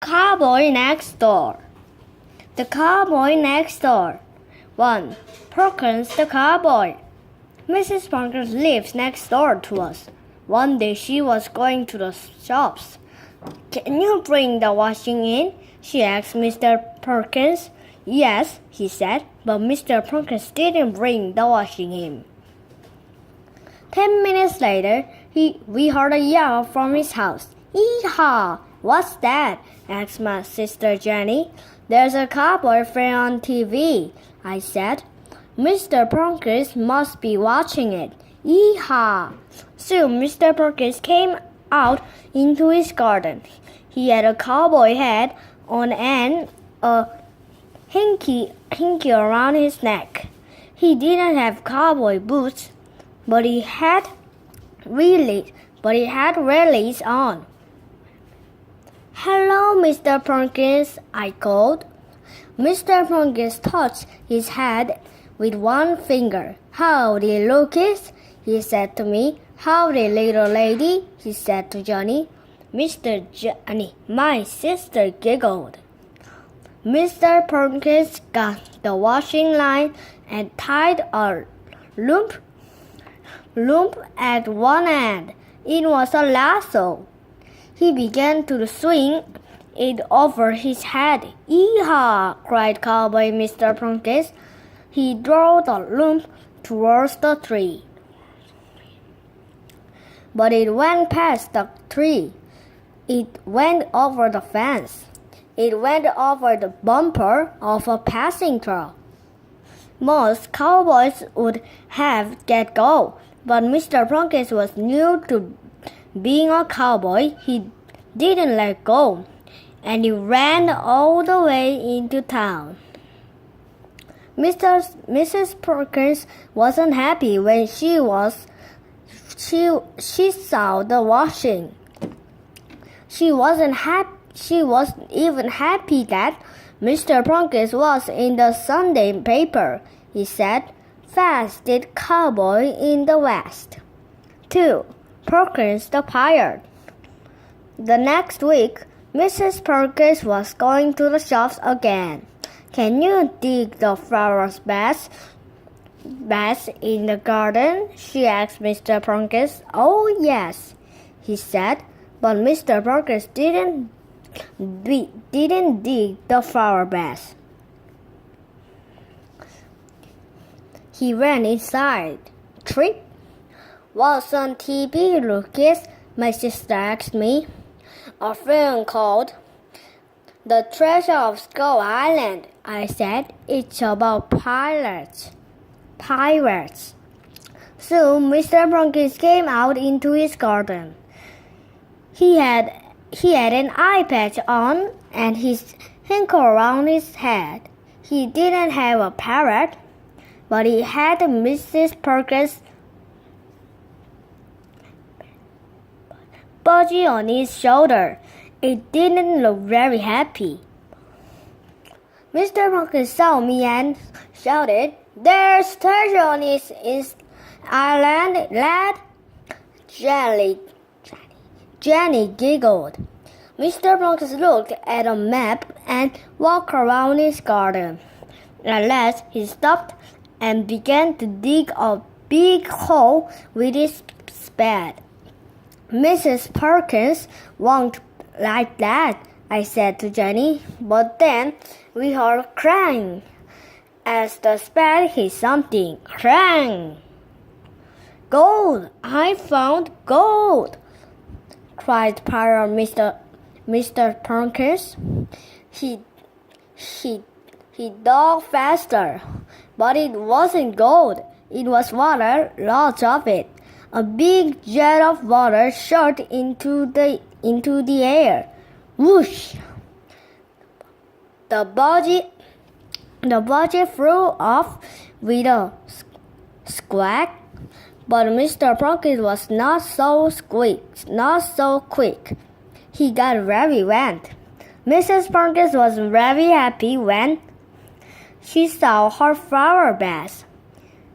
Cowboy next door. The cowboy next door. 1. Perkins the cowboy. Mrs. Perkins lives next door to us. One day she was going to the shops. Can you bring the washing in? She asked Mr. Perkins. Yes, he said, but Mr. Perkins didn't bring the washing in. 10 minutes later, we heard a yell from his house. Yee-haw! What's that? Asked my sister Jenny. There's a cowboy film on TV, I said. Mr. Perkins must be watching it. Yee-haw! Soon Mr. Perkins came out into his garden. He had a cowboy hat on and a hinky around his neck. He didn't have cowboy boots, but he had relays on. Hello, Mr. Perkins, I called. Mr. Perkins touched his head with one finger. Howdy, Lucas, he said to me. Howdy, little lady, he said to Johnny. Mr. Johnny, my sister giggled. Mr. Perkins got the washing line and tied a loop at one end. It was a lasso. He began to swing it over his head. Yee-haw! Cried Cowboy Mr. Perkins. He drove the loop towards the tree. But it went past the tree. It went over the fence. It went over the bumper of a passing truck. Most cowboys would have let go, but Mr. Perkins was new to being a cowboy. He didn't let go, and he ran all the way into town. Mrs. Perkins wasn't happy when she saw the washing. She wasn't even happy that Mr. Perkins was in the Sunday paper. He said, Fastest cowboy in the West. 2. Perkins the pirate. The next week, Mrs. Perkins was going to the shops again. Can you dig the flowers best in the garden? She asked Mr. Perkins. Oh, yes, he said, but Mr. Perkins didn't dig the flower beds. He ran inside. Trip? What's on TV, Lucas? My sister asked me. A film called The Treasure of Skull Island, I said. It's about pirates. Soon Mr. Perkins came out into his garden. He had an eye patch on and his hinkle around his head. He didn't have a parrot, but he had Mrs. Perkins' budgie on his shoulder. It didn't look very happy. Mr. Perkins saw me and shouted, There's treasure on this island, lad. Jenny giggled. Mr. Perkins looked at a map and walked around his garden. At last, he stopped and began to dig a big hole with his spade. Mrs. Perkins won't like that, I said to Jenny. But then we heard crying as the spade hit something. Clang! Gold! I found gold! Cried pirate Mr. Perkins. He dug faster, but it wasn't gold. It was water, lots of it. A big jet of water shot into the air. Whoosh! The budgie flew off with a squawk. But Mr. Perkins was not so quick. He got very wet. Mrs. Perkins was very happy when she saw her flower beds.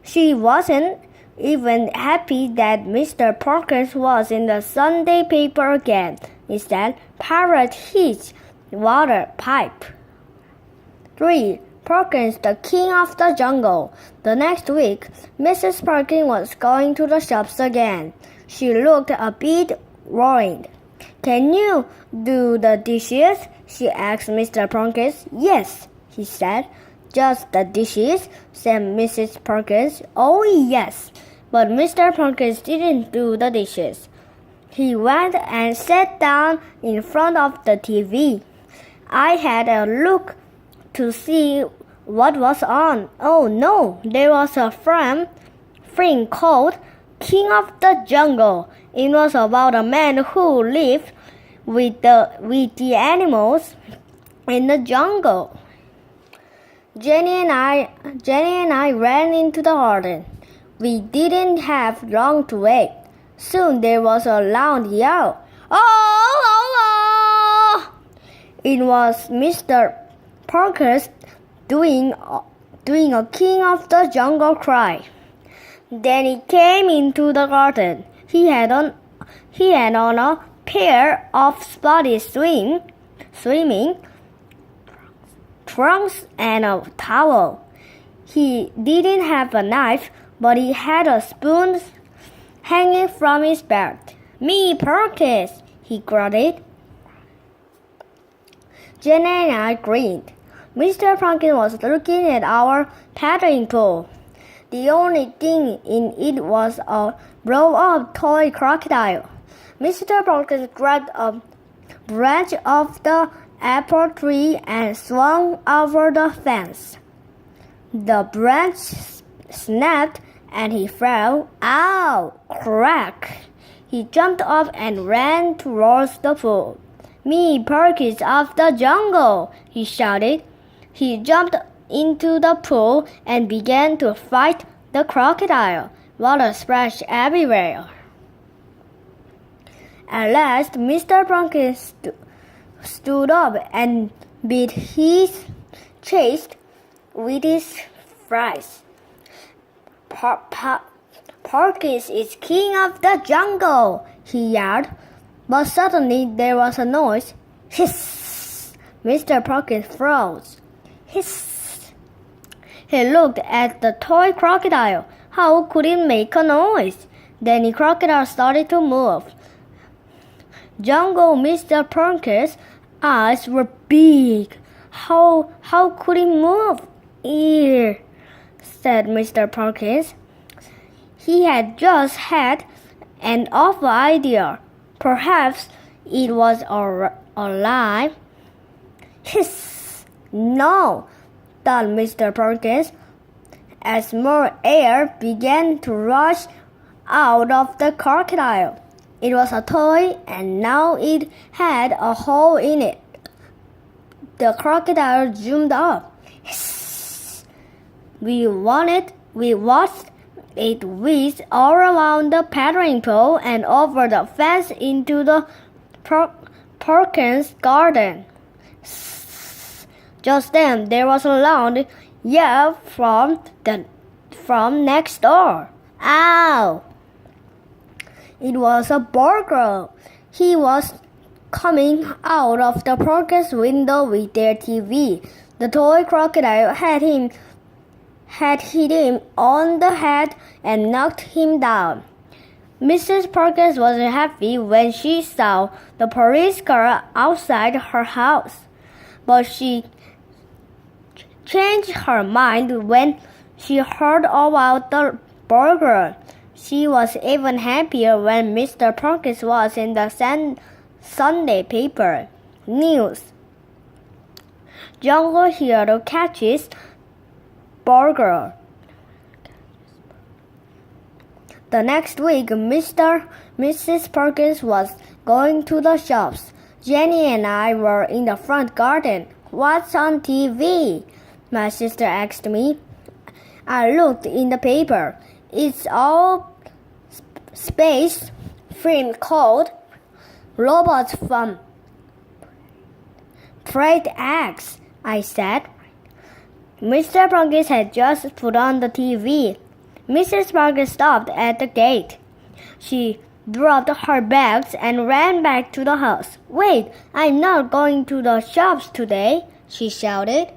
She wasn't even happy that Mr. Perkins was in the Sunday paper again. Instead, pirate hitch water pipe. 3. Perkins, the king of the jungle. The next week, Mrs. Perkins was going to the shops again. She looked a bit worried. Can you do the dishes? She asked Mr. Perkins. Yes, he said. Just the dishes? Said Mrs. Perkins. Oh, yes. But Mr. Perkins didn't do the dishes. He went and sat down in front of the TV. I had a look to see what was on. Oh no, there was a film called King of the Jungle. It was about a man who lived with the animals in the jungle. Jenny and I ran into the garden. We didn't have long to wait. Soon there was a loud yell. Oh! It was Mr. Perkins doing a king of the jungle cry. Then he came into the garden. He had on a pair of spotted swimming trunks and a towel. He didn't have a knife, but he had a spoon hanging from his belt. Me, Perkins, he grunted. Jenny and I grinned. Mr. Perkins was looking at our paddling pool. The only thing in it was a blow-up toy crocodile. Mr. Perkins grabbed a branch of the apple tree and swung over the fence. The branch snapped and he fell. Ow! Crack! He jumped up and ran towards the pool. Me, Perkins of the jungle! He shouted. He jumped into the pool and began to fight the crocodile. Water splashed everywhere. At last, Mr. Perkins stood up and beat his chest with his fries. Perkins is king of the jungle, he yelled. But suddenly there was a noise. Hiss! Mr. Perkins froze. Hiss! He looked at the toy crocodile. How could it make a noise? Then the crocodile started to move. Jungle Mr. Perkins' eyes were big. How could it move? Said Mr. Perkins. He had just had an awful idea. Perhaps it was alive. Hiss! No, thought Mr. Perkins, as more air began to rush out of the crocodile. It was a toy, and now it had a hole in it. The crocodile zoomed up. Hiss! We watched it whiz all around the paddling pool and over the fence into the Perkins garden. Just then there was a loud yell from next door. Ow! It was a burglar. He was coming out of the Perkins window with their TV. The toy crocodile had hit him on the head and knocked him down. Mrs. Perkins wasn't happy when she saw the police car outside her house, but she changed her mind when she heard about the burglar. She was even happier when Mr. Perkins was in the Sunday paper. News: Jungle hero catches burglar. The next week, Mrs. Perkins was going to the shops. Jenny and I were in the front garden. What's on TV? My sister asked me. I looked in the paper. It's all space film called Robots from Freight Eggs, I said. Mr. Perkins had just put on the TV. Mrs. Perkins stopped at the gate. She dropped her bags and ran back to the house. Wait, I'm not going to the shops today, she shouted.